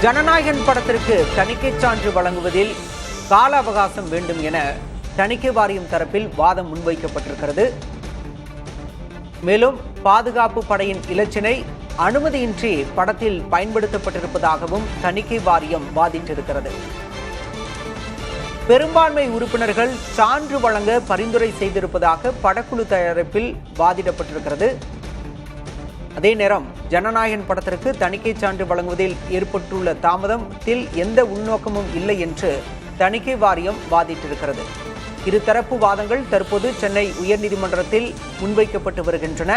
ஜனநாயகன் படத்திற்கு தணிக்கை சான்று வழங்குவதில் கால அவகாசம் வேண்டும் என தணிக்கை வாரியம் தரப்பில் வாதம் முன்வைக்கப்பட்டிருக்கிறது. மேலும் பாதுகாப்பு படையின் இலச்சினை அனுமதியின்றி படத்தில் பயன்படுத்தப்பட்டிருப்பதாகவும் தணிக்கை வாரியம் வாதிட்டிருக்கிறது. பெரும்பான்மை உறுப்பினர்கள் சான்று வழங்க பரிந்துரை செய்திருப்பதாக படக்குழு தயாரிப்பில் வாதிடப்பட்டிருக்கிறது. அதே நேரம் ஜனநாயகன் படத்திற்கு தணிக்கை சான்று வழங்குவதில் ஏற்பட்டுள்ள தாமதத்தில் எந்த உள்நோக்கமும் இல்லை என்று தணிக்கை வாரியம் வாதிட்டிருக்கிறது. இருதரப்பு வாதங்கள் தற்போது சென்னை உயர்நீதிமன்றத்தில் முன்வைக்கப்பட்டு வருகின்றன.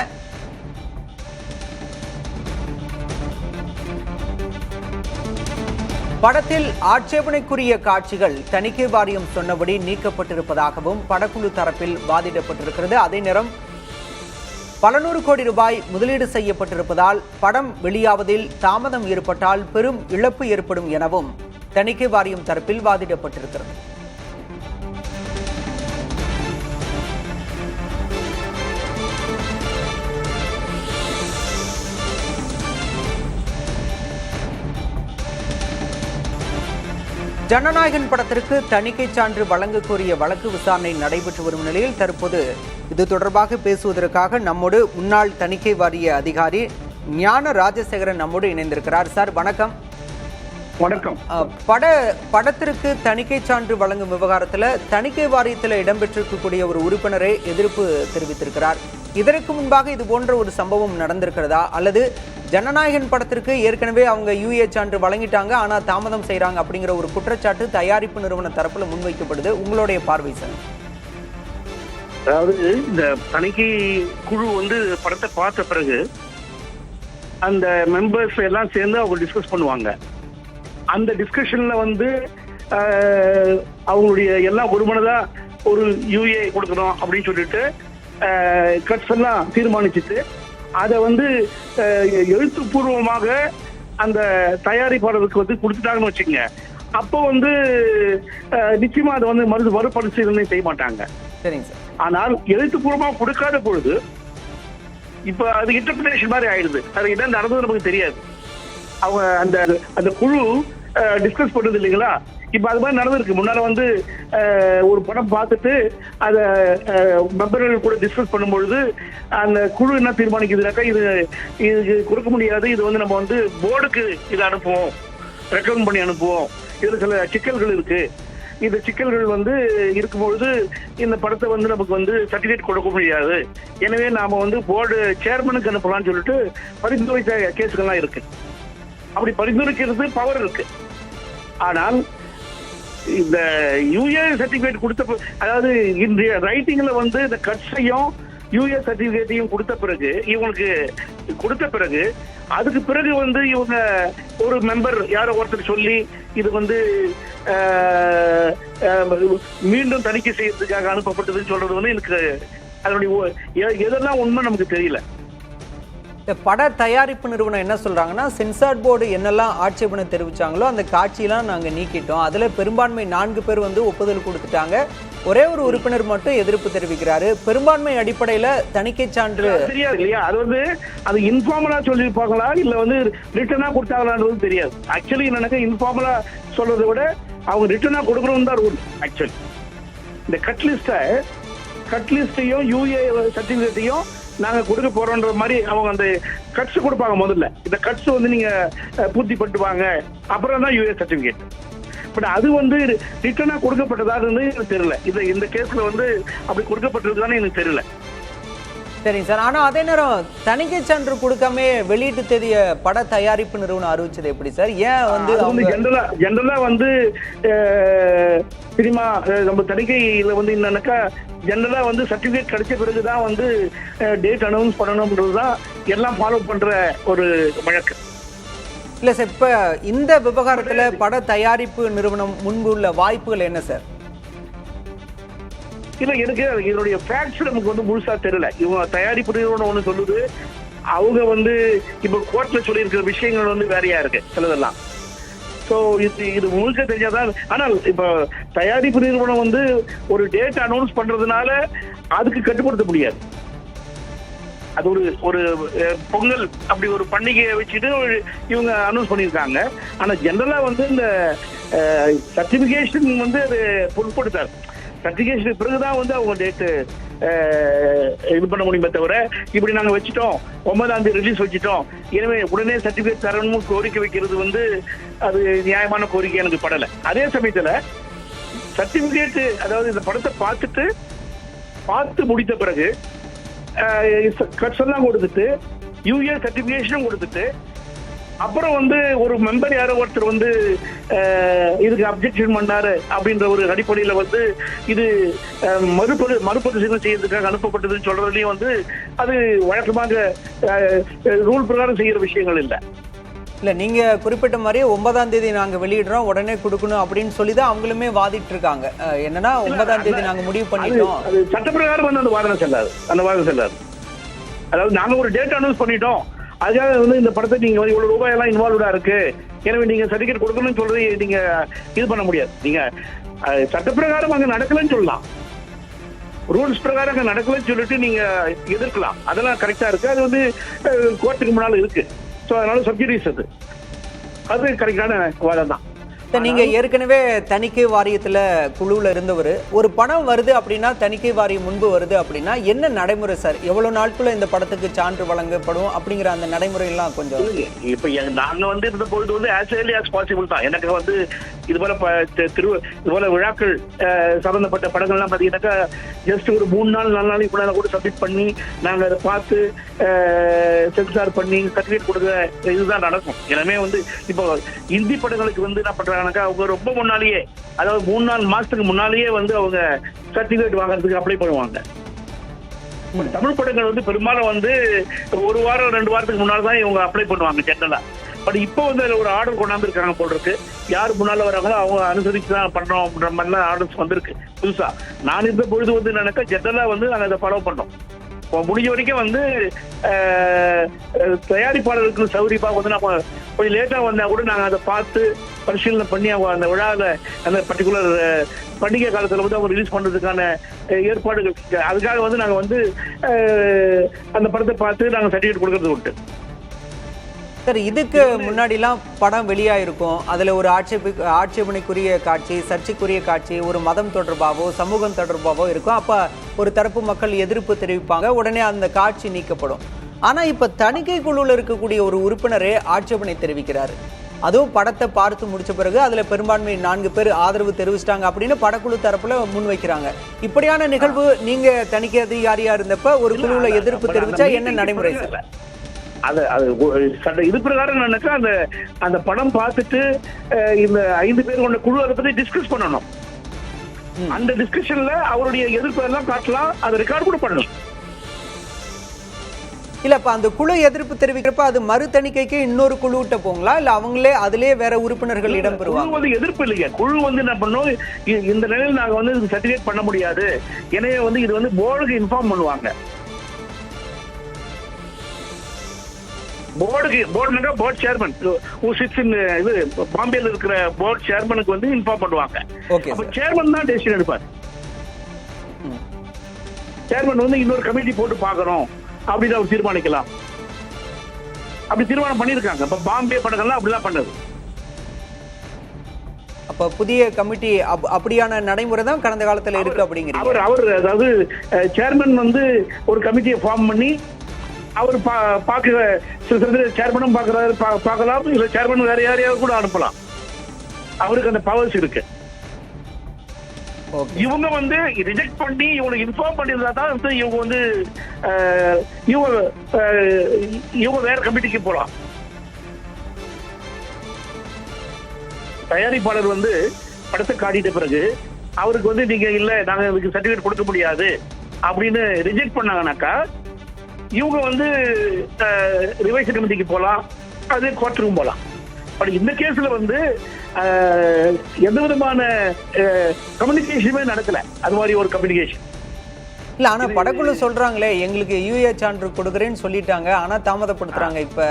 படத்தில் ஆட்சேபனைக்குரிய காட்சிகள் தணிக்கை வாரியம் சொன்னபடி நீக்கப்பட்டிருப்பதாகவும் படக்குழு தரப்பில் வாதிடப்பட்டிருக்கிறது. அதே நேரம் பல நூறு கோடி ரூபாய் முதலீடு செய்யப்பட்டிருப்பதால் படம் வெளியாவதில் தாமதம் ஏற்பட்டால் பெரும் இழப்பு ஏற்படும் எனவும் தணிக்கை வாரியம் தரப்பில் வாதிடப்பட்டிருக்கிறது. ஜனநாயகன் படத்திற்கு தணிக்கை சான்று வழங்க கோரிய வழக்கு விசாரணை நடைபெற்று வரும் நிலையில் தற்போது இது தொடர்பாக பேசுவதற்காக நம்மோடு முன்னாள் தணிக்கை வாரிய அதிகாரி ஞான ராஜசேகரன் நம்மோடு இணைந்திருக்கிறார். சார் வணக்கம். வணக்கம். படத்திற்கு தணிக்கை சான்று வழங்கும் விவகாரத்தில் தணிக்கை வாரியத்தில் இடம்பெற்றிருக்கக்கூடிய ஒரு உறுப்பினரே எதிர்ப்பு தெரிவித்திருக்கிறார். இதற்கு முன்பாக இது போன்ற ஒரு சம்பவம் நடந்திருக்கிறதா, அல்லது ஜனநாயகன் படத்திற்கு ஏற்கனவே அவங்க யூஏ சான்று வழங்கிட்டாங்க ஆனால் தாமதம் செய்யறாங்க அப்படிங்கிற ஒரு குற்றச்சாட்டு தயாரிப்பு நிறுவன தரப்புல முன்வைக்கப்படுது. உங்களுடைய பார்வை சார்? அதாவது இந்த தணிக்கை குழு படத்தை பார்த்த பிறகு அந்த மெம்பர்ஸ் எல்லாம் சேர்ந்து அவங்க டிஸ்கஸ் பண்ணுவாங்க. அந்த டிஸ்கஷன்ல அவங்களுடைய எல்லாம் ஒருமனதா ஒரு யூஏ கொடுக்கணும் அப்படின்னு சொல்லிட்டு கட்ஸ் எல்லாம் தீர்மானிச்சுட்டு அதை எழுத்துப்பூர்வமாக அந்த தயாரிப்பாளருக்கு கொடுத்துட்டாங்கன்னு வச்சுக்கோங்க. அப்போ நிச்சயமா அதை மறுபரிசீலனை செய்ய மாட்டாங்க. சரிங்க சார். ஆனால் எழுத்துப்பூர்வமாக கொடுக்காத பொழுது இப்ப அது இன்டர்பிரேஷன் மாதிரி ஆயிடுது. அது என்ன நடந்தது நமக்கு தெரியாது. அவங்க அந்த குழு டிஸ்கஸ் பண்றது இல்லைங்களா? இப்ப அது மாதிரி நடந்திருக்கு. முன்னால ஒரு படம் பார்த்துட்டு அதை மெம்பர்கள் கூட டிஸ்கஸ் பண்ணும்பொழுது அந்த குழு என்ன தீர்மானிக்குதுனாக்கா, இது கொடுக்க முடியாது, இது நம்ம போர்டுக்கு இதை அனுப்புவோம், ரெக்கமெண்ட் பண்ணி அனுப்புவோம், இதுல சில சிக்கல்கள் இருக்கு, இந்த சிக்கல்கள் இருக்கும்பொழுது இந்த படத்தை நமக்கு சர்டிபிகேட் கொடுக்க முடியாது, எனவே நாம போர்டு சேர்மனுக்கு அனுப்பலாம்னு சொல்லிட்டு பரிந்துரைத்த கேஸுகள்லாம் இருக்கு. அப்படி பரிந்துரைக்கிறது பவர் இருக்கு. ஆனால் இந்த யூஏ சர்டிபிகேட் கொடுத்த, அதாவது இன்றைய ரைட்டிங்ல இந்த கட்ஸையும் யூஏ சர்டிபிகேட்டையும் கொடுத்த பிறகு இவங்களுக்கு கொடுத்த பிறகு அதுக்கு பிறகு இவங்க ஒரு மெம்பர் யாரோ ஒருத்தர் சொல்லி இது மீண்டும் தணிக்கை செய்யறதுக்காக அனுப்பப்பட்டதுன்னு சொல்றது எனக்கு அதனுடைய எதெல்லாம் உண்மை நமக்கு தெரியல. பட தயாரிப்பு நிறுவனம் என்ன சொல்றாங்கன்னா, சென்சார் போர்டு என்னெல்லாம் ஆட்சேபனை தெரிவிச்சாங்களோ அந்த காட்சியெல்லாம் நாங்க நீக்கிட்டோம், அதுல பெரும்பான்மை 4 பேர் ஒப்புதல் கொடுத்துட்டாங்க, ஒரே ஒரு உறுப்பினர் மட்டும் எதிர்ப்பு தெரிவிக்கிறாரு, பெரும்பான்மை அடிப்படையில தணிக்கை சான்று தெரியாது இல்லையா? அது இன்ஃபார்மலா சொல்லியிருப்பாங்களா இல்ல ரிட்டனா கொடுத்தாங்களான்றது தெரியாது. ஆக்சுவலி என்னன்னா, இன்ஃபார்மலா சொல்றதை விட அவங்க ரிட்டனா கொடுக்கணும் தான் ரூல். ஆக்சுவலி இந்த கட் லிஸ்டையும் யூஏ சர்டிபிகேட்டையும் நாங்க கொடுக்க போறோம்ன்ற மாதிரி அவங்க அந்த கட்ஸ் கொடுப்பாங்க. முதல்ல இந்த கட்ஸ் நீங்க பூர்த்தி பண்ணிட்டு வாங்க, அப்புறம் தான் யூஏ சர்டிபிகேட். பட் அது ரிட்டனா கொடுக்கப்பட்டதான்னு எனக்கு தெரியல. இந்த கேஸ்ல அப்படி கொடுக்கப்பட்டிருக்கான்னு எனக்கு தெரியல. சரிங்க சார். ஆனா அதே நேரம் தணிக்கை சான்று கொடுக்காம வெளியீட்டு தேதிய பட தயாரிப்பு நிறுவனம் அறிவிச்சது எப்படி சார்? ஏன் ஜெனரலா சினிமா நம்ம தணிக்கையில என்னன்னாக்கா, ஜெனரலா சர்டிபிகேட் கிடைச்ச பிறகுதான் டேட் அனௌன்ஸ் பண்ணணும்ன்றதுதான் எல்லாம் ஃபாலோ பண்ற ஒரு வழக்கு. இல்ல சார், இப்ப இந்த விவகாரத்துல பட தயாரிப்பு நிறுவனம் முன்பு உள்ள வாய்ப்புகள் என்ன சார்? இல்ல, எனக்கு இதனுடைய ஃபேக்ட்ஸ் நமக்கு முழுசா தெரியல. இவங்க தயாரிப்பு நிறுவனம் ஒண்ணு சொல்லுது, அவங்க இப்ப கோர்ட்ல சொல்லி இருக்கிற விஷயங்கள் வேறையா இருக்கு சிலதெல்லாம். சோ இது முழுக்க தெரிஞ்சாதான். ஆனால் இப்ப தயாரிப்பு நிறுவனம் ஒரு டேட் அனௌன்ஸ் பண்றதுனால அதுக்கு கட்டுப்படுத்த முடியாது. அது ஒரு ஒரு பொங்கல் அப்படி ஒரு பண்டிகையை வச்சுட்டு இவங்க அனௌன்ஸ் பண்ணியிருக்காங்க. ஆனா ஜெனரலா வந்து இந்த சர்டிபிகேஷன் வந்து அது பொருட்படுத்தாது. சர்டிபிகேஷன் பிறகுதான் வந்து அவங்க டேட்டு இது பண்ண முடியுமே தவிர, இப்படி நாங்க வச்சுட்டோம் 9ஆம் தேதி ரிலீஸ் வச்சுட்டோம், எனவே உடனே சர்டிபிகேட் தரணும் கோரிக்கை வைக்கிறது வந்து அது நியாயமான கோரிக்கை எனக்கு படல. அதே சமயத்துல சர்டிபிகேட், அதாவது இந்த படத்தை பார்த்து முடித்த பிறகு கட்ஸ் எல்லாம் கொடுத்துட்டு யூஏ சர்டிபிகேஷனும் கொடுத்துட்டு அப்புறம் வந்து ஒரு மெம்பர் யாரோ ஒருத்தர் வந்து இதுக்கு அப்ஜெக்ஷன் பண்ணாரு அப்படின்ற ஒரு அடிப்படையில வந்து இது மறுபரிசீலனை செய்யறதுக்காக அனுப்பப்பட்டதுன்னு சொல்றதுலயும் வந்து அது வழக்கமாக ரூல் பிரகாரம் செய்யற விஷயங்கள் இல்லை. இல்ல நீங்க குறிப்பிட்ட மாதிரி 9ஆம் தேதி நாங்க வெளியிடுறோம், உடனே கொடுக்கணும் அப்படின்னு சொல்லிதான் அவங்களுமே வாதிட்டு இருக்காங்க. என்னன்னா 9ஆம் தேதி நாங்க முடிவு பண்ணிட்டோம். அது சட்டப்பிரகாரம் வந்து அந்த வாதம் செல்லாது. அதாவது நாங்க ஒரு டேட் அனௌன்ஸ் பண்ணிட்டோம், அதுக்காக வந்து இந்த படத்தை நீங்க இவ்வளவு ரூபாய் எல்லாம் இன்வால்வ்டா இருக்கு, எனவே நீங்க சர்டிபிகேட் கொடுக்கணும்னு சொல்றது நீங்க இது பண்ண முடியாது. நீங்க சட்டப்பிரகாரம் அங்க நடக்கலன்னு சொல்லலாம், ரூல்ஸ் பிரகாரம் அங்க நடக்கலன்னு சொல்லிட்டு நீங்க எதிர்க்கலாம். அதெல்லாம் கரெக்டா இருக்கு. அது வந்து கோர்ட்டுக்கு முன்னால இருக்கு. ஸோ அதனால சப்ஜுடிஸ் அது கரெக்டான வாதம் தான். நீங்க ஏற்கனவே தணிக்கை வாரியத்துல குழுவில் இருந்தவர், ஒரு படம் வருது அப்படின்னா தணிக்கை வாரியம் முன்பு வருது அப்படின்னா என்ன நடைமுறை சார்? எவ்வளவு நாட்குள்ள இந்த படத்துக்கு சான்று வழங்கப்படும் அப்படிங்கிற அந்த நடைமுறை எல்லாம் கொஞ்சம். இப்ப நாங்க வந்து இருந்த பொழுது வந்து as early as possible தான். எனக்கு வந்து இது போல விழாக்கள் சம்பந்தப்பட்ட படங்கள்லாம் பாத்தீங்கன்னாக்கா ஜஸ்ட் ஒரு 3 நாள் 4 நாளைக்கு கூட சப்மிட் பண்ணி நாங்க அதை பார்த்து சென்சார் பண்ணி சர்டிபிகேட் கொடுக்க இதுதான் நடக்கும். எல்லாமே வந்து இப்போ இந்தி படங்களுக்கு வந்து என்ன பண்றாங்கன்னாக்கா அவங்க ரொம்ப முன்னாலேயே, அதாவது 3-4 மாசத்துக்கு முன்னாலேயே வந்து அவங்க சர்டிபிகேட் வாங்குறதுக்கு அப்ளை பண்ணுவாங்க. தமிழ் படங்கள் வந்து பெரும்பாலும் வந்து 1 வாரம் 2 வாரத்துக்கு முன்னால தான் இவங்க அப்ளை பண்ணுவாங்க ஜெனரலா. பட் இப்போ வந்து அதில் ஒரு ஆர்டர் கொண்டாந்து இருக்காங்க போல் இருக்கு. யார் முன்னால வராங்களோ அவங்க அனுசரிச்சு தான் பண்றோம் அப்படின்ற மாதிரிலாம் ஆர்டர்ஸ் வந்திருக்கு புதுசா. நான் இருந்த பொழுது வந்து என்னன்னாக்கா ஜெனரலா வந்து நாங்கள் அதை ஃபாலோ பண்ணோம். முடிஞ்ச வரைக்கும் வந்து தயாரிப்பாளருக்கு சௌகரியப்பா வந்து நம்ம கொஞ்சம் லேட்டா வந்தா கூட நாங்கள் அதை பார்த்து பரிசீலனை பண்ணி அவங்க அந்த விழாவில் அந்த பர்டிகுலர் பண்டிகை காலத்தில் வந்து அவங்க ரிலீஸ் பண்றதுக்கான ஏற்பாடுகள், அதுக்காக வந்து நாங்கள் வந்து அந்த படத்தை பார்த்து நாங்கள் சர்டிஃபிகேட் கொடுக்கறது உண்டு. சார், இதுக்கு முன்னாடிலாம் படம் வெளியாயிருக்கும், அதில் ஒரு ஆட்சேபனைக்குரிய காட்சி, சர்ச்சைக்குரிய காட்சி, ஒரு மதம் தொடர்பாகவோ சமூகம் தொடர்பாகவோ இருக்கும். அப்போ ஒரு தரப்பு மக்கள் எதிர்ப்பு தெரிவிப்பாங்க, உடனே அந்த காட்சி நீக்கப்படும். ஆனால் இப்போ தணிக்கை குழுவில் இருக்கக்கூடிய ஒரு உறுப்பினரே ஆட்சேபனை தெரிவிக்கிறார். அதுவும் படத்தை பார்த்து முடிச்ச பிறகு அதில் பெரும்பான்மை 4 பேர் ஆதரவு தெரிவிச்சிட்டாங்க அப்படின்னு படக்குழு தரப்புல முன்வைக்கிறாங்க. இப்படியான நிகழ்வு நீங்க தணிக்கை அதிகாரியா இருந்தப்ப ஒரு குழுவில் எதிர்ப்பு தெரிவிச்சா என்ன நடைமுறை சார்? இது பிரகாரம் அந்த படம் பார்த்துட்டு இந்த 5 பேர் கொண்ட குழு அதை பத்தி டிஸ்கஸ் பண்ணணும். அந்த டிஸ்கஷன்ல அவருடைய எதிர்ப்பு எல்லாம் காட்டலாம், அதை ரெக்கார்ட் கூட பண்ணணும். இல்ல இப்ப அந்த குழு எதிர்ப்பு தெரிவிக்கிறப்ப அது மறு தணிக்கைக்கு இன்னொரு குழுட்ட போங்களா, இல்ல அவங்களே அதிலே வேற உறுப்பினர்கள் இடம் பெறுவாங்க? வந்து எதிர்ப்பு இல்லையா, குழு வந்து என்ன பண்ணும், இந்த நிலையில் நாங்க வந்து சர்டிபிகேட் பண்ண முடியாது, எனவே வந்து இது வந்து போர்டுக்கு இன்ஃபார்ம் பண்ணுவாங்க. போர்ட் சேர்மன் இது பாம்பேல இருக்கிற போர்ட் சேர்மனுக்கு வந்து இன்ஃபார்ம் பண்ணுவாங்க. அப்ப சேர்மன் தான் டெசிஷன் எடுப்பார். சேர்மன் வந்து இன்னொரு கமிட்டி போட்டு பார்க்கணும் அப்படின்னு அவர் தீர்மானிக்கலாம். அப்படி தீர்மானம் பண்ணிருக்காங்க. இப்ப பாம்பே படங்கள்லாம் அப்படிலாம் பண்ணது. அப்ப புதிய கமிட்டி அப்படியான நடைமுறை தான் கடந்த காலத்துல இருக்கு அப்படிங்கிறீங்க. அவர் அதாவது சேர்மன் வந்து ஒரு கமிட்டியை ஃபார்ம் பண்ணி அவர் சேர்மனும் பார்க்கலாம், இல்ல சேர்மன் வேற யாரையாவது கூட அனுப்பலாம். அவருக்கு அந்த பவர்ஸ் இருக்கு. இவங்க வந்து ரிஜெக்ட் பண்ணி இவங்களுக்கு இன்ஃபார்ம் பண்ணியிருந்தா தான் வந்து இவங்க வந்து இவங்க வேற கமிட்டிக்கு போலாம். தயாரிப்பாளர் வந்து படத்தை காட்டிட்ட பிறகு அவருக்கு வந்து நீங்க இல்ல நாங்க இதுக்கு சர்டிபிகேட் கொடுக்க முடியாது அப்படின்னு ரிஜெக்ட் பண்ணாங்கன்னாக்கா இவங்க வந்து ரிவைஸ் கமிட்டிக்கு போலாம், அதே கோர்ட்டுக்கும் போலாம். பட் இந்த கேஸ்ல வந்து எந்த விதமான கம்யூனிகேஷனுமே நடக்கல. அது மாதிரி ஒரு கம்யூனிகேஷன் இல்ல. ஆனா படக்குழு சொல்றாங்களே எங்களுக்கு யூஏ சான்று கொடுக்குறேன்னு சொல்லிட்டாங்க, ஆனா தாமதப்படுத்துறாங்க. இப்ப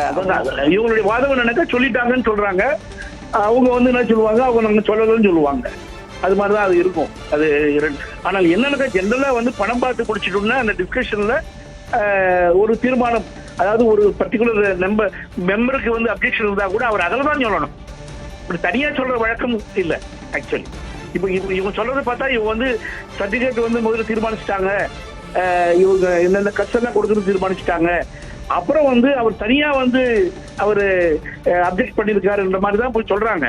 இவங்களுடைய வாதம் என்னன்னாக்கா சொல்லிட்டாங்கன்னு சொல்றாங்க, அவங்க வந்து என்ன சொல்லுவாங்க, அவங்க நம்ம சொல்லலன்னு சொல்லுவாங்க. அது மாதிரிதான் அது இருக்கும். அது ஆனால் என்னன்னா ஜெனரலா வந்து படம் பார்த்து குடிச்சிட்டோம்னா அந்த டிஸ்கஷன்ல ஒரு தீர்மானம், அதாவது ஒரு பர்டிகுலர் மெம்பருக்கு வந்து அப்ஜெக்ஷன் இருந்தா கூட அவர் அதில் தான் சொல்லணும். இப்படி தனியா சொல்ற வழக்கம் இல்ல. ஆக்சுவலி இப்போ இவங்க சொல்றதை பார்த்தா இவங்க வந்து சர்டிபிகேட் வந்து முதல்ல தீர்மானிச்சுட்டாங்க, இவங்க எந்தெந்த கஷ்டம் கொடுக்கறது தீர்மானிச்சுட்டாங்க, அப்புறம் வந்து அவர் தனியா வந்து அவரு அப்ஜெக்ட் பண்ணிருக்காருன்ற மாதிரி தான் போய் சொல்றாங்க.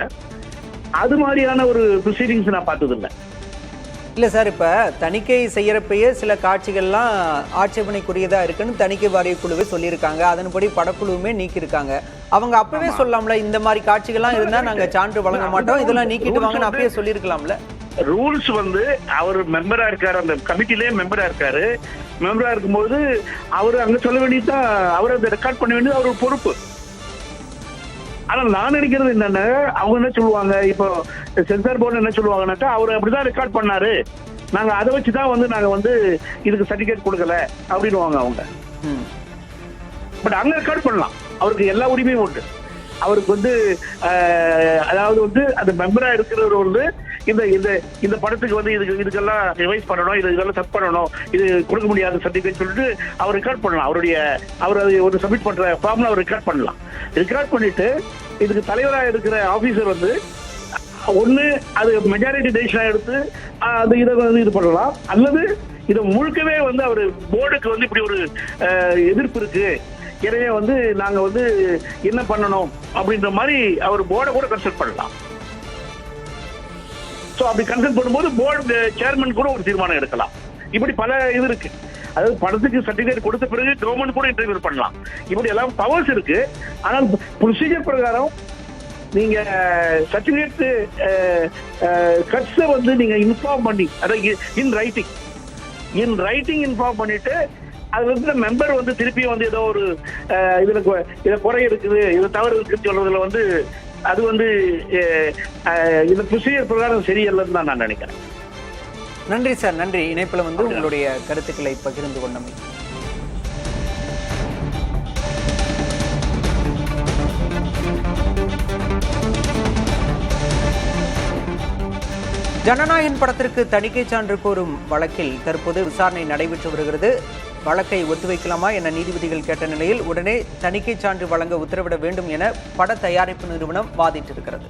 அது மாதிரியான ஒரு ப்ரொசீடிங்ஸ் நான் பார்த்தது இல்லை. இல்லை சார், இப்போ தணிக்கை செய்யறப்பயே சில காட்சிகள்லாம் ஆட்சேபனைக்குரியதா இருக்குன்னு தணிக்கை வாரிய குழுவே சொல்லியிருக்காங்க. அதன்படி படக்குழுவுமே நீக்கியிருக்காங்க. அவங்க அப்பவே சொல்லலாம்ல, இந்த மாதிரி காட்சிகள்லாம் இருந்தா நாங்க சான்று வழங்க மாட்டோம், இதெல்லாம் நீக்கிட்டு வாங்கன்னு அப்பயே சொல்லியிருக்கலாம்ல. ரூல்ஸ் வந்து அவர் மெம்பரா இருக்காரு, அந்த கமிட்டிலே மெம்பரா இருக்காரு. மெம்பரா இருக்கும்போது அவர் அங்க சொல்ல வேண்டியதுதான், அவர் அதை ரெக்கார்ட் பண்ண வேண்டியது அவரோட பொறுப்பு. ஆனா நான் நினைக்கிறது என்னன்னா, அவங்க என்ன சொல்லுவாங்க, இப்போ சென்சார் போர்டு என்ன சொல்லுவாங்கன்னாக்கா, அவர் அப்படிதான் ரெக்கார்ட் பண்ணாரு, நாங்க அதை வச்சுதான் வந்து நாங்க வந்து இதுக்கு சர்டிபிகேட் கொடுக்கல அப்படின்னுவாங்க அவங்க. பட் அங்க ரெக்கார்ட் பண்ணலாம், அவருக்கு எல்லா உரிமையும் உண்டு. அவருக்கு வந்து அதாவது வந்து அந்த மெம்பரா இருக்கிறவர் வந்து இந்த இந்த இந்த படத்துக்கு வந்து இதுக்கெல்லாம் ரிவைஸ் பண்ணணும், இதெல்லாம் செக் பண்ணணும், இது கொடுக்க முடியாத சர்டிபிகேட் சொல்லிட்டு அவர் ரெக்கார்ட் பண்ணலாம். அவர் அதை ஒரு சப்மிட் பண்ற ஃபார்ம்ல அவர் ரெக்கார்ட் பண்ணலாம். ரெக்கார்ட் பண்ணிட்டு இதுக்கு தலைவராக இருக்கிற ஆபீசர் வந்து ஒண்ணு அது மெஜாரிட்டி டெசிஷனா எடுத்து அந்த இதை வந்து இது பண்ணலாம், அல்லது இதை முழுக்கவே வந்து அவர் போர்டுக்கு வந்து இப்படி ஒரு எதிர்ப்பு இருக்கு, எனவே வந்து நாங்க வந்து என்ன பண்ணணும் அப்படின்ற மாதிரி அவர் போர்டை கூட கன்சல்ட் பண்ணலாம். சோ அப்படி கன்சல்ட் பண்ணும்போது போர்டு சேர்மன் கூட ஒரு தீர்மானம் எடுக்கலாம். இப்படி பல இது இருக்கு. அதாவது படத்துக்கு சர்டிபிகேட் கொடுத்த பிறகு கவர்மெண்ட் கூட இன்டர்வியூ பண்ணலாம். இப்படி எல்லாம் பவர்ஸ் இருக்கு. ஆனால் ப்ரொசீஜர் பிரகாரம் நீங்க சர்டிபிகேட் கட்ஸை வந்து நீங்க இன்ஃபார்ம் பண்ணி, அதாவது இன் ரைட்டிங் இன்ஃபார்ம் பண்ணிட்டு அதுல இருந்து மெம்பர் வந்து திருப்பியும் வந்து ஏதோ ஒரு இதுல குறை இருக்குது, இது தவறு இருக்குன்னு சொல்றதுல வந்து அது வந்து இந்த ப்ரொசீஜர் பிரகாரம் சரியல்லன்னு தான் நான் நினைக்கிறேன். நன்றி சார், நன்றி. இணைப்புல வந்து உங்களுடைய கருத்துக்களை பகிர்ந்து கொண்டமை. ஜனநாயகன் படத்திற்கு தணிக்கை சான்று கோரும் வழக்கில் தற்போது விசாரணை நடைபெற்று வருகிறது. வழக்கை ஒத்திவைக்கலாமா என நீதிபதிகள் கேட்ட நிலையில் உடனே தணிக்கை சான்று வழங்க உத்தரவிட வேண்டும் என பட தயாரிப்பு நிறுவனம் வாதிட்டிருக்கிறது.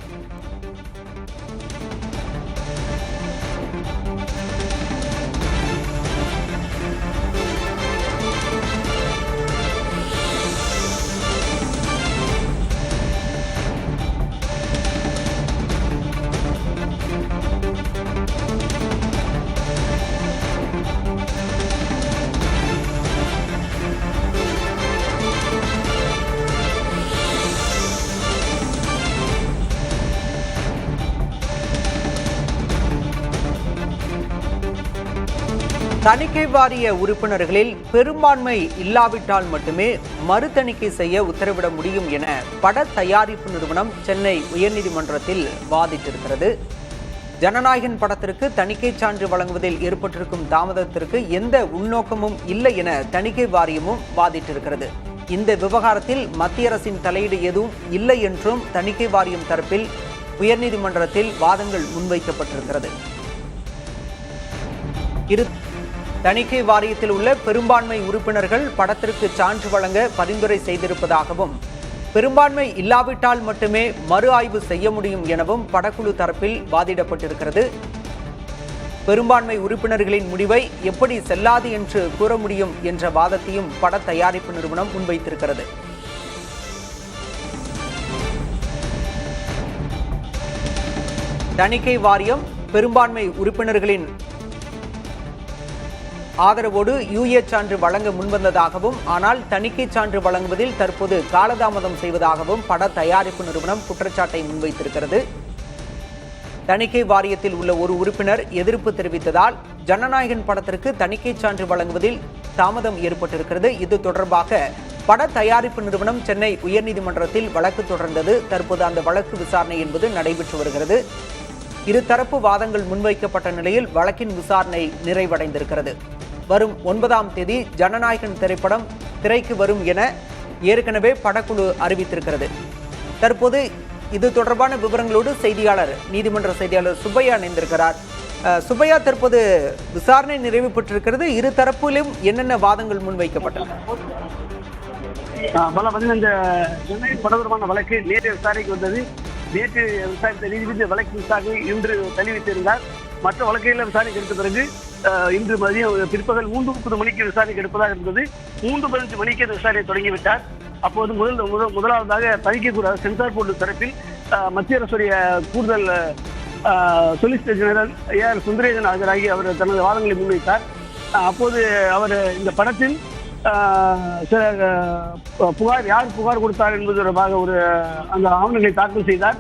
தணிக்கை வாரிய உறுப்பினர்களில் பெரும்பான்மை இல்லாவிட்டால் மட்டுமே மறு தணிக்கை செய்ய உத்தரவிட முடியும் என பட தயாரிப்பு நிறுவனம் சென்னை உயர்நீதிமன்றத்தில் வாதிட்டிருக்கிறது. ஜனநாயகன் படத்திற்கு தணிக்கை சான்று வழங்குவதில் ஏற்பட்டிருக்கும் தாமதத்திற்கு எந்த உள்நோக்கமும் இல்லை என தணிக்கை வாரியமும் வாதிட்டிருக்கிறது. இந்த விவகாரத்தில் மத்திய அரசின் தலையீடு எதுவும் இல்லை என்றும் தணிக்கை வாரியம் தரப்பில் உயர்நீதிமன்றத்தில் வாதங்கள் முன்வைக்கப்பட்டிருக்கிறது. தணிக்கை வாரியத்தில் உள்ள பெரும்பான்மை உறுப்பினர்கள் படத்திற்கு சான்று வழங்க பரிந்துரை செய்திருப்பதாகவும், பெரும்பான்மை இல்லாவிட்டால் மட்டுமே மறு ஆய்வு செய்ய முடியும் எனவும் படக்குழு தரப்பில் வாதிடப்பட்டிருக்கிறது. பெரும்பான்மை உறுப்பினர்களின் முடிவை எப்படி செல்லாது என்று கூற முடியும் என்ற வாதத்தையும் பட தயாரிப்பு நிறுவனம் முன்வைத்திருக்கிறது. தணிக்கை வாரியம் பெரும்பான்மை உறுப்பினர்களின் ஆதரவோடு யூஏ சான்று வழங்க முன்வந்ததாகவும், ஆனால் தணிக்கை சான்று வழங்குவதில் தற்போது காலதாமதம் செய்வதாகவும் பட தயாரிப்பு நிறுவனம் குற்றச்சாட்டை முன்வைத்திருக்கிறது. தணிக்கை வாரியத்தில் உள்ள ஒரு உறுப்பினர் எதிர்ப்பு தெரிவித்ததால் ஜனநாயகன் படத்திற்கு தணிக்கை சான்று வழங்குவதில் தாமதம் ஏற்பட்டிருக்கிறது. இது தொடர்பாக பட தயாரிப்பு நிறுவனம் சென்னை உயர்நீதிமன்றத்தில் வழக்கு தொடர்ந்தது. தற்போது அந்த வழக்கு விசாரணை என்பது நடைபெற்று வருகிறது. இருதரப்பு வாதங்கள் முன்வைக்கப்பட்ட நிலையில் வழக்கின் விசாரணை நிறைவடைந்திருக்கிறது. வரும் 9ஆம் தேதி ஜனநாயகன் திரைப்படம் திரைக்கு வரும் என ஏற்கனவே படக்குழு அறிவித்திருக்கிறது. தற்போது இது தொடர்பான விவரங்களோடு நீதிமன்ற செய்தியாளர் சுப்பையா இணைந்திருக்கிறார். சுப்பையா, தற்போது விசாரணை நிறைவு பெற்றிருக்கிறது. இரு தரப்பிலும் என்னென்ன வாதங்கள் முன்வைக்கப்பட்டன? இந்த சென்னை தொடர்பான வழக்கு நேற்று விசாரணைக்கு வந்தது. நேற்று விசாரித்த நீதிபதி வழக்கு விசாரணை இன்று தள்ளி வைத்திருந்தார். மற்ற வழக்குகளில் விசாரணைக்கு எடுத்த பிறகு இன்று மதியம் பிற்பகல் 3:30 மணிக்கு விசாரணைக்கு எடுப்பதாக இருந்தது. 3:15 மணிக்கு அந்த விசாரணை தொடங்கிவிட்டார். அப்போது முதலாவதாக தணிக்கைக்குழு சென்சார் போர்டு தரப்பில் மத்திய அரசுடைய கூடுதல் சொலிசிட்டர் ஜெனரல் AR சுந்தரேசன் ஆஜராகி அவர் தனது வாதங்களை முன்வைத்தார். அப்போது அவர் இந்த படத்தில் சில யார் புகார் கொடுத்தார் என்பது தொடர்பாக அந்த ஆவணங்களை தாக்கல் செய்தார்.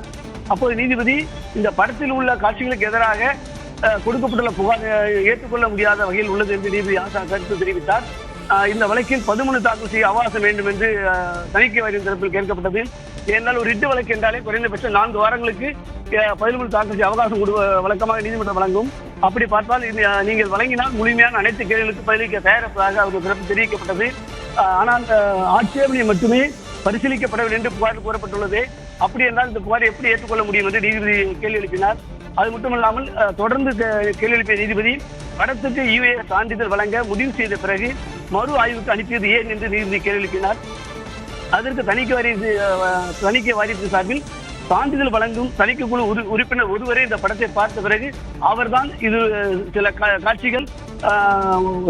அப்போது நீதிபதி இந்த படத்தில் உள்ள காட்சிகளுக்கு எதிராக கொடுக்கப்பட்டுள்ள புகார் ஏற்றுக்கொள்ள முடியாத வகையில் உள்ளது என்று நீதிபதி கருத்து தெரிவித்தார். இந்த வழக்கில் 10 மனு தாக்கல் செய்ய அவகாசம் வேண்டும் என்று தணிக்கை வாரியம் தரப்பில் கேட்கப்பட்டது. ஏனால் ஒரு ரிட்டு வழக்கு என்றாலே குறைந்தபட்சம் 4 வாரங்களுக்கு 10 மனு தாக்கல் செய்ய அவகாசம் வழக்கமாக நீதிமன்றம் வழங்கும். அப்படி பார்த்தால் நீங்கள் வழங்கினால் முழுமையான அனைத்து கேள்விகளுக்கு பதிலளிக்க தயாரிப்பதாக அவர்கள் தரப்பு தெரிவிக்கப்பட்டது. ஆனால் ஆட்சேபனை மட்டுமே பரிசீலிக்கப்படவில்லை என்று புகார் கூறப்பட்டுள்ளது. அப்படி என்றால் இந்த புகாரை எப்படி ஏற்றுக்கொள்ள முடியும் என்று நீதிபதி கேள்வி எழுப்பினார். அது மட்டுமல்லாமல் தொடர்ந்து கேள்வி எழுப்பிய நீதிபதி படத்துக்கு UAS சான்றிதழ் வழங்க முடிவு செய்த பிறகு மறு ஆய்வுக்கு அனுப்பியது ஏன் என்று நீதிபதி கேள்வி எழுப்பினார். அதற்கு தணிக்கை வாரியத்தின் சார்பில் சான்றிதழ் வழங்கும் தணிக்கைக்குழு உறுப்பினர் ஒருவரே இந்த படத்தை பார்த்த பிறகு அவர்தான் இது சில காட்சிகள்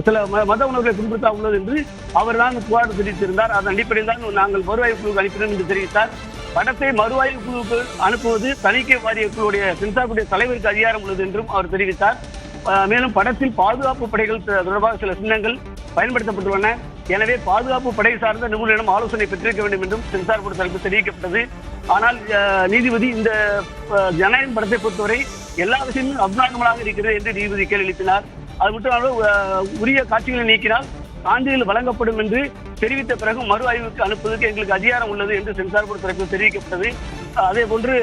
சில மத உணர்வுகளை பின்பற்ற உள்ளது என்று அவர்தான் புகார் தெரிவித்திருந்தார். அதன் அடிப்படையில் தான் நாங்கள் மறுஆய்வு குழுவுக்கு அனுப்பினோம் என்று தெரிவித்தார். படத்தை மறுஆய்வு குழுவுக்கு அனுப்புவது தணிக்கை வாரிய குழுவுடைய சென்சார் போர்டு தலைவருக்கு அதிகாரம் உள்ளது என்றும் அவர் தெரிவித்தார். மேலும் படத்தில் பாதுகாப்பு படைகள் தொடர்பாக சில சின்னங்கள் பயன்படுத்தப்பட்டுள்ளன. எனவே பாதுகாப்பு படை சார்ந்த நிபுணரிடம் ஆலோசனை பெற்றிருக்க வேண்டும் என்றும் சென்சார் போர்டு தரப்பு தெரிவிக்கப்பட்டது. ஆனால் நீதிபதி இந்த ஜனநாயகம் படத்தை பொறுத்தவரை எல்லா விஷயமும் அப்நார்மலாக இருக்கிறது என்று நீதிபதி கேள்வி எழுப்பினார். அது மட்டுமல்லாமல் உரிய காட்சிகளை நீக்கினால் சான்றிதழ் வழங்கப்படும் என்று தெரிவித்த பிறகு மறு ஆய்வுக்கு அனுப்புவதற்கு எங்களுக்கு அதிகாரம் உள்ளது என்று சென்சார் போர்டு தரப்பில் தெரிவிக்கப்பட்டது. அதே போன்று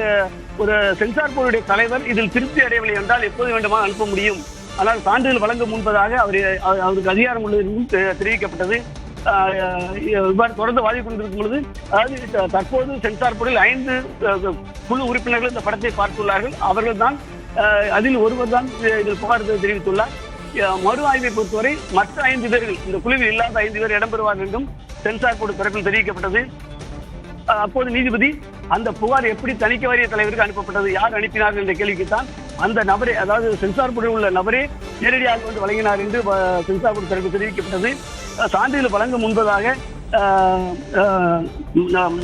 ஒரு சென்சார் போர்டுடைய தலைவர் இதில் திருப்தி அடையவில்லை என்றால் எப்போது வேண்டுமானால் அனுப்ப முடியும். ஆனால் சான்றிதழ் வழங்க முன்பதாக அவருக்கு அதிகாரம் உள்ளது என்றும் தெரிவிக்கப்பட்டது. இவ்வாறு தொடர்ந்து வாதி கொண்டிருக்கும் பொழுது அதாவது தற்போது சென்சார் போர்டில் 5 குழு உறுப்பினர்கள் இந்த படத்தை பார்த்துள்ளார்கள். அவர்கள் தான் அதில் ஒருவர் தான் இதில் புகார் தெரிவித்துள்ளார். மறு ஆய்வை பொறுத்தவரை மற்ற 5 பேர்கள் இந்த குழுவில் இல்லாத 5 பேர் இடம்பெறுவார் என்றும் சென்சார் போர்டு தரப்பில் தெரிவிக்கப்பட்டது. அப்போது நீதிபதி அந்த புகார் எப்படி தணிக்கை வாரிய தலைவருக்கு அனுப்பப்பட்டது, யார் அனுப்பினார்கள் என்ற கேள்விக்குத்தான் அந்த நபரே, அதாவது சென்சார் போர்டில் உள்ள நபரே நேரடியாக வந்து வழங்கினார் என்று சென்சார் போர்டு தரப்பில் தெரிவிக்கப்பட்டது. சான்றிதழ் வழங்க முன்பதாக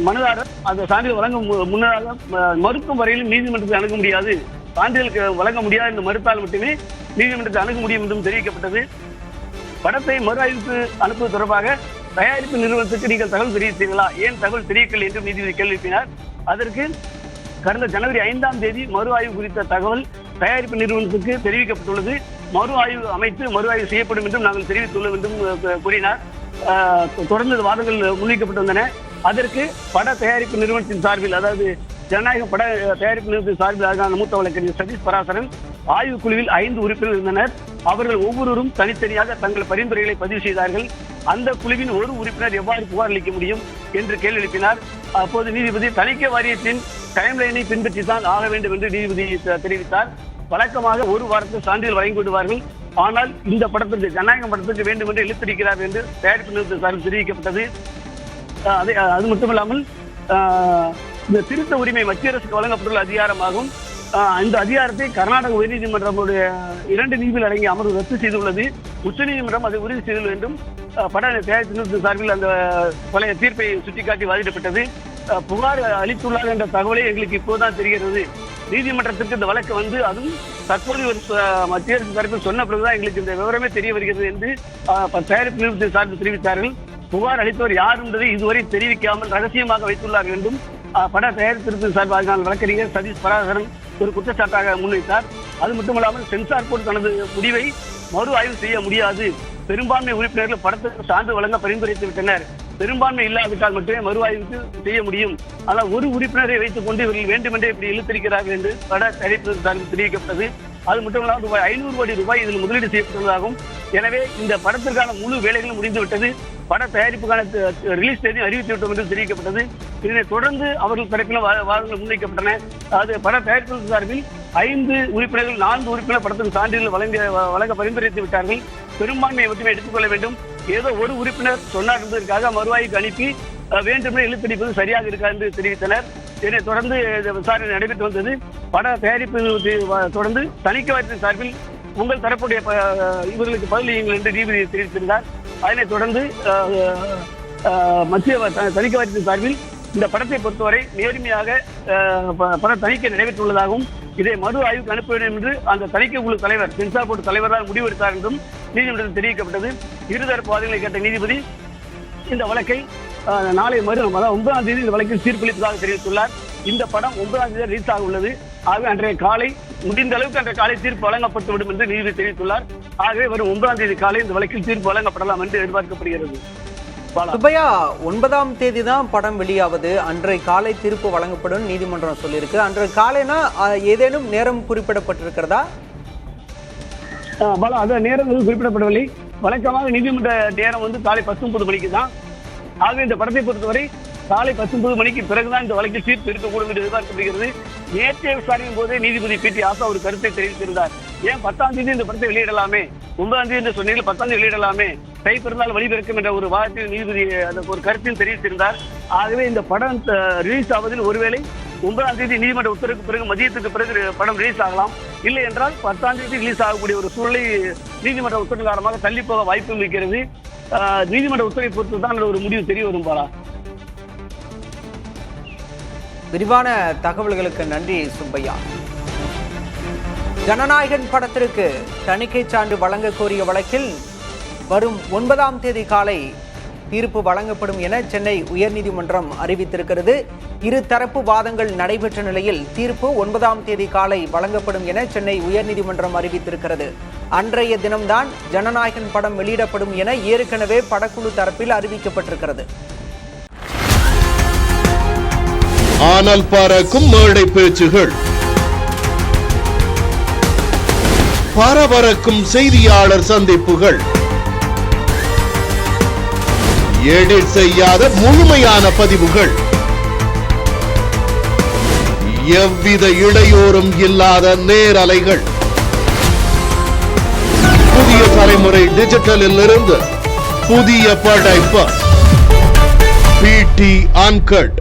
மனுதாரர் அந்த சான்றிதழ் வழங்க முன்னதாக மறுக்கும் வரையிலும் நீதிமன்றத்தை அணுக முடியாது, சான்றிதழ் வழங்க முடியாது என்று மறுத்தால் மட்டுமே நீதிமன்றத்தை அணுக முடியும் என்றும் தெரிவிக்கப்பட்டது. படத்தை மறு ஆய்வுக்கு அனுப்புவது தொடர்பாக தயாரிப்பு நிறுவனத்துக்கு நீங்கள் தகவல் தெரிவித்தீர்களா, ஏன் தகவல் தெரிவிக்கவில்லை என்றும் நீதிபதி கேள்வி எழுப்பினார். அதற்கு கடந்த ஜனவரி 5ஆம் தேதி மறு ஆய்வு குறித்த தகவல் தயாரிப்பு நிறுவனத்துக்கு தெரிவிக்கப்பட்டுள்ளது. மறு ஆய்வு அமைத்து மறு ஆய்வு செய்யப்படும் என்றும் நாங்கள் தெரிவித்துள்ளோம் என்றும் கூறினார். தொடர்ந்து வாதங்கள் முன்வைக்கப்பட்டு வந்தன. அதற்கு பட தயாரிப்பு நிறுவனத்தின் சார்பில், அதாவது ஜனநாயக பட தயாரிப்பு நிறுவனத்தின் சார்பில் மூத்த வழக்கறிஞர் சதீஷ் பராசரன் ஆய்வு குழுவில் 5 உறுப்பினர்கள் இருந்தனர். அவர்கள் ஒவ்வொருவரும் தனித்தனியாக தங்கள் பரிந்துரைகளை பதிவு செய்தார்கள். அந்த குழுவின் ஒரு உறுப்பினர் எவ்வாறு புகார் அளிக்க முடியும் என்று கேள்வி எழுப்பினார். அப்போது நீதிபதி தணிக்கை வாரியத்தின் டைம்லைனை பின்பற்றித்தான் ஆக வேண்டும் என்று நீதிபதி தெரிவித்தார். வழக்கமாக 1 வாரத்தில் சான்றிதழ் வழங்கி விடுவார்கள். ஆனால் இந்த படத்திற்கு, ஜனநாயகம் படத்திற்கு வேண்டும் என்று இழுத்தடிக்கிறார் என்று தயாரிப்பு நிறுவனத்தின் சார்பில் தெரிவிக்கப்பட்டது. அது மட்டுமில்லாமல் இந்த திருத்த உரிமை மத்திய அரசுக்கு வழங்கப்பட்டுள்ள அதிகாரமாகும். இந்த அதிகாரத்தை கர்நாடக உயர்நீதிமன்றமுடைய 2 நீதிபதிகள் அடங்கிய அமர்வு ரத்து செய்துள்ளது. உச்சநீதிமன்றம் அதை உறுதி செய்துள்ளது என்றும் பட தயாரிப்பு நிறுவனத்தின் சார்பில் அந்த பழைய தீர்ப்பை சுட்டிக்காட்டி வாதிடப்பட்டது. புகார் அளித்துள்ளார் என்ற தகவலே எங்களுக்கு இப்போதுதான் தெரிகிறது. நீதிமன்றத்திற்கு இந்த வழக்கு வந்து அதுவும் தற்போது ஒரு மத்திய அரசு தரப்பில் சொன்ன பிறகுதான் எங்களுக்கு இந்த விவரமே தெரிய வருகிறது என்று தயாரிப்பு நிறுவனத்தின் சார்பில் தெரிவித்தார்கள். புகார் அளித்தவர் யார் என்பதை இதுவரை தெரிவிக்காமல் ரகசியமாக வைத்துள்ளார்கள் என்றும் பட தயாரிப்பு சார்பாக வழக்கறிஞர் சதீஷ் பராசரன் ஒரு குற்றச்சாட்டாக முன்வைத்தார். அது மட்டுமல்லாமல் சென்சார் போர்டு தனது முடிவை மறு ஆய்வு செய்ய முடியாது, பெரும்பான்மை உறுப்பினர்கள் படத்திற்கு சான்று வழங்க பரிந்துரைத்து விட்டனர், பெரும்பான்மை இல்லாவிட்டால் மட்டுமே மறு ஆய்வுக்கு செய்ய முடியும், ஆனால் ஒரு உறுப்பினரை வைத்துக் கொண்டு இவர்கள் வேண்டுமென்றே இப்படி இழுத்திருக்கிறார்கள் என்று பட தயாரிப்பு சார்பில் தெரிவிக்கப்பட்டது. அது மட்டுமல்லாமல் ரூபாய் 500 கோடி இதில் முதலீடு செய்யப்பட்டுள்ளதாகவும் எனவே இந்த படத்திற்கான முழு வேலைகளும் முடிந்துவிட்டது. பட தயாரிப்புக்கான ரிலீஸ் தேதி அறிவித்து விட்டோம் என்று தெரிவிக்கப்பட்டது. இதனை தொடர்ந்து அவர்கள் தரப்பில் வாதங்கள் முன்வைக்கப்பட்டன. அதாவது பட தயாரிப்பு சார்பில் 5 உறுப்பினர்கள் 4 உறுப்பினர் படத்தின் சான்றிதழ் வழங்க பரிந்துரைத்து விட்டார்கள். பெரும்பான்மையை மட்டுமே எடுத்துக்கொள்ள வேண்டும். ஏதோ ஒரு உறுப்பினர் சொன்னார் என்பதற்காக மறுவாய்க்கு அனுப்பி வேண்டுமென இழுத்தடிப்பது சரியாக இருக்காது என்று தெரிவித்தனர். இதனைத் தொடர்ந்து விசாரணை நடைபெற்று வந்தது. பட தயாரிப்பு தொடர்ந்து தணிக்கை சார்பில் உங்கள் தரப்புடைய இவர்களுக்கு பதிலளியுங்கள் என்று நீதிபதி தெரிவித்திருந்தார். அதனைத் தொடர்ந்து மத்திய தணிக்கை வாரியத்தின் சார்பில் இந்த படத்தை பொறுத்தவரை நேர்மையாக பட தணிக்கை நடைபெற்றுள்ளதாகவும் இதை மறு ஆய்வுக்கு அனுப்ப வேண்டும் என்று அந்த தணிக்கை குழு தலைவர் சென்சார் போர்டு தலைவரால் முடிவெடுத்தார் என்றும் நீதிமன்றத்தில் தெரிவிக்கப்பட்டது. இருதரப்பு வாதங்களை கேட்ட நீதிபதி இந்த வழக்கை நாளை மறுநாள் 9ஆம் தேதி இந்த வழக்கில் தீர்ப்பளிப்பதாக தெரிவித்துள்ளார். இந்த படம் 9ஆம் தேதி ரிலீஸ் ஆக உள்ளது. ஆகவே அன்றைய காலை முடிந்த அளவுக்கு அன்றைய காலை தீர்ப்பு வழங்கப்பட்டுவிடும் என்று நீதிபதி தெரிவித்துள்ளார். ஆகவே வரும் 9ஆம் தேதி காலை இந்த வழக்கில் தீர்ப்பு வழங்கப்படலாம் என்று எதிர்பார்க்கப்படுகிறது. சுப்பையா, 9ஆம் தேதி தான் படம் வெளியாவது, அன்றைய காலை தீர்ப்பு வழங்கப்படும் நீதிமன்றம் சொல்லியிருக்கு. அன்றைய காலைனா ஏதேனும் நேரம் குறிப்பிடப்பட்டிருக்கிறதா? பாலா, அந்த நேரம் குறிப்பிடப்படவில்லை. வழக்கமாக நீதிமன்ற நேரம் காலை 10:30 மணிக்கு தான். ஆகவே இந்த படத்தை பொறுத்தவரை காலை 10:30 மணிக்கு பிறகுதான் இந்த வழக்கில் தீர்ப்பு இருக்கக்கூடும் என்று எதிர்பார்க்கப்படுகிறது. நேற்றைய விசாரணையின் போதே நீதிபதி PT ஆசா ஒரு கருத்தை தெரிவித்திருந்தார். ஏன் 10ஆம் தேதி இந்த படத்தை வெளியிடலாமே, 9ஆம் தேதி என்று சொன்னீர்கள், 10ஆம் தேதி வெளியிடலாமே, கை பிறந்தால் வழிபிறக்கும் என்ற ஒரு வாதத்தில் நீதிபதி அந்த ஒரு கருத்தில் தெரிவித்திருந்தார். ஆகவே இந்த படம் ரிலீஸ் ஆவதில் ஒருவேளை 9ஆம் தேதி நீதிமன்ற உத்தரவுக்கு பிறகு மதியத்துக்கு பிறகு படம் ரிலீஸ் ஆகலாம். இல்லை என்றால் 10ஆம் தேதி ரிலீஸ் ஆகக்கூடிய ஒரு சூழலை நீதிமன்ற உத்தரவு காரணமாக தள்ளி போக வாய்ப்பு இருக்கிறது. நீதிமன்ற உத்தரவை பொறுத்து தான் ஒரு முடிவு தெரிய வரும். பாலா, விரிவான தகவல்களுக்கு நன்றி சுப்பையா. ஜனநாயகன் படத்திற்கு தணிக்கை சான்று வழங்க கோரிய வழக்கில் வரும் 9ஆம் தேதி காலை தீர்ப்பு வழங்கப்படும் என சென்னை உயர்நீதிமன்றம் அறிவித்திருக்கிறது. இரு தரப்பு வாதங்கள் நடைபெற்ற நிலையில் தீர்ப்பு 9ஆம் தேதி காலை வழங்கப்படும் என சென்னை உயர்நீதிமன்றம் அறிவித்திருக்கிறது. அன்றைய தினம்தான் ஜனநாயகன் படம் வெளியிடப்படும் என ஏற்கனவே படக்குழு தரப்பில் அறிவிக்கப்பட்டிருக்கிறது. ஆனால் பறக்கும் மேடை பேச்சுகள், பரபரக்கும் செய்தியாளர் சந்திப்புகள், எடிட் செய்யாத முழுமையான பதிவுகள், எவ்வித இடையூறும் இல்லாத நேரலைகள், புதிய தலைமுறை டிஜிட்டலில் இருந்து புதிய படைப்பு PT Uncut.